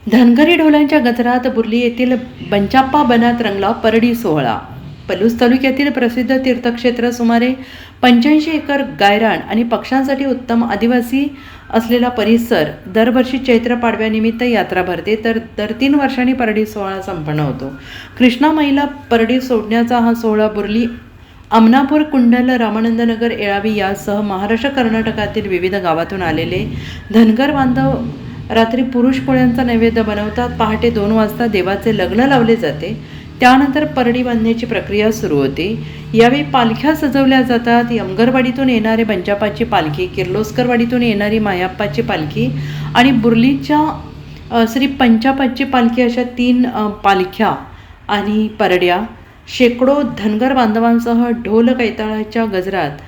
धनगरी ढोलांच्या गजरात बुर्ली येथील बंचाप्पा बनात रंगला परडी सोहळा। पलूस तालुक्यातील प्रसिद्ध तीर्थक्षेत्र सुमारे 85 एकर गायरान आणि पक्ष्यांसाठी उत्तम आदिवासी असलेला परिसर दरवर्षी चैत्र पाडव्यानिमित्त यात्रा भरते, तर दर 3 वर्षांनी परडी सोहळा संपन्न होतो। कृष्णा महिला परडी सोडण्याचा हा सोहळा बुर्ली, अमनापूर, कुंडल, रामानंदनगर, येळावी यासह महाराष्ट्र कर्नाटकातील विविध गावातून आलेले धनगर बांधव रात्री पुरुष पोळ्यांचा नैवेद्य बनवतात। पहाटे 2 वाजता देवाचे लग्न लावले जाते, त्यानंतर परडी बांधण्याची प्रक्रिया सुरू होते। यावेळी पालख्या सजवल्या जातात। यमगरवाडीतून येणारे बंचाप्पाची पालखी, किर्लोस्करवाडीतून येणारी मायाप्पाची पालखी आणि बुर्लीच्या श्री पंचाप्पाची पालखी अशा 3 पालख्या आणि परड्या शेकडो धनगर बांधवांसह ढोल कैताळाच्या गजरात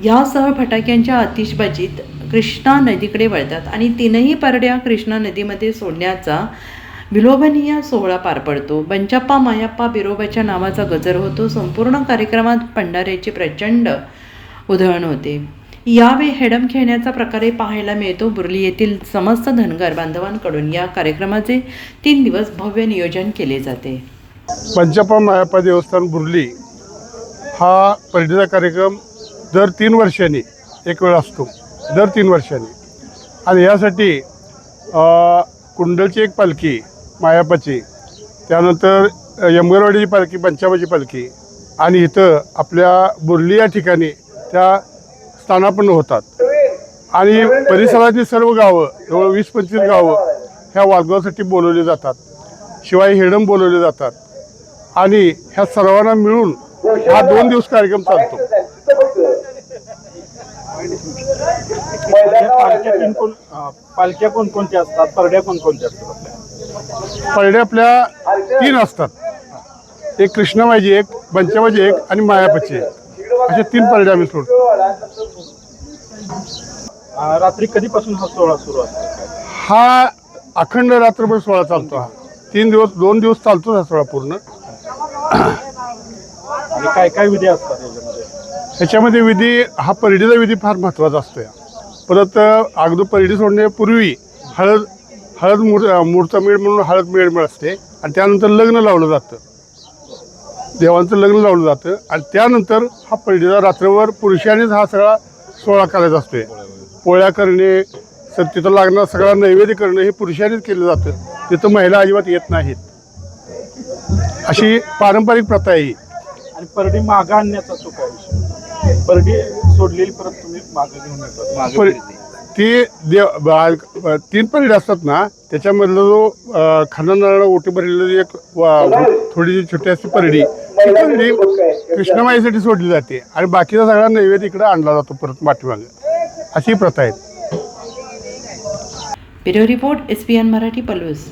यासह फटाक्यांच्या आतिषबाजीत कृष्णा नदीकडे वळतात आणि 3ही परड्या कृष्णा नदीमध्ये सोडण्याचा विलोभनीय सोहळा पार पडतो। बंचाप्पा मायाप्पा बिरोबाच्या नावाचा गजर होतो। संपूर्ण कार्यक्रमात भंडाऱ्याची प्रचंड उधळण होते। यावेळी हेडम खेळण्याचा प्रकारही पाहायला मिळतो। बुर्ली येथील समस्त धनगर बांधवांकडून या कार्यक्रमाचे 3 दिवस भव्य नियोजन केले जाते। पंचाप्पा मायाप्पा देवस्थान बुर्ली हा परडीचा कार्यक्रम दर 3 वर्षांनी एक वेळ असतो, दर 3 वर्षांनी। आणि यासाठी कुंडलची एक पालखी मायाप्पाची, त्यानंतर यमगरवाडीची पालखी, पंचाप्पाची पालखी आणि इथं आपल्या बुर्ली या ठिकाणी त्या स्थानापन्न होतात। आणि परिसरातील सर्व गावं, जवळ 20-25 गावं ह्या वाजवासाठी बोलवली जातात, शिवाय हेडम बोलवले जातात आणि ह्या सर्वांना मिळून हा 2 दिवस कार्यक्रम चालतो। पालख्या कोणकोणत्या असतात, परड्या कोणकोणत्या असतात? परड्या आपल्या 3 असतात, एक कृष्णामाईची, एक पंचाप्पाची, एक आणि मायाप्पाची एक, अशा 3 परड्या आम्ही सोडतो। रात्री कधीपासून हा सोहळा सुरू असतो? हा अखंड रात्रभर सोहळा चालतो। हा 3 दिवस, 2 दिवस चालतो हा सोहळा पूर्ण। आणि काय काय विधी असतात याच्यामध्ये? ह्याच्यामध्ये विधी, हा परडीचा विधी फार महत्त्वाचा असतो। परत अगोदर परडी सोडण्यापूर्वी हळद मुहूर्तमेळ म्हणून हळद मेळ असते आणि त्यानंतर लग्न लावलं जातं, देवांचं लग्न लावलं जातं आणि त्यानंतर हा परडीचा रात्रभर पुरुषांनीच हा सगळा सोहळा करायचा असतो। पोळ्या करणे, तिथं लागणार सगळा नैवेद्य करणं हे पुरुषांनीच केलं जातं, तिथं महिला अजिबात येत नाहीत, अशी पारंपरिक प्रथा आहे। आणि परडी मागं आणण्याचा तो काय विषय? परडी सोडलेली परत तुम्ही मागं घेऊन येतात? ती 3 परडी असतात ना, त्याच्यामधलं जो खानानाला ओटी भरलेली एक थोडीशी छोटी असते परडी, ती परडी कृष्णमाईसाठी सोडली जाते आणि बाकीचा सगळा नैवेद्य इकडे आणला जातो परत पाठीमागे, अशी प्रथा आहे। Bureau report, SPN Marathi, Palus.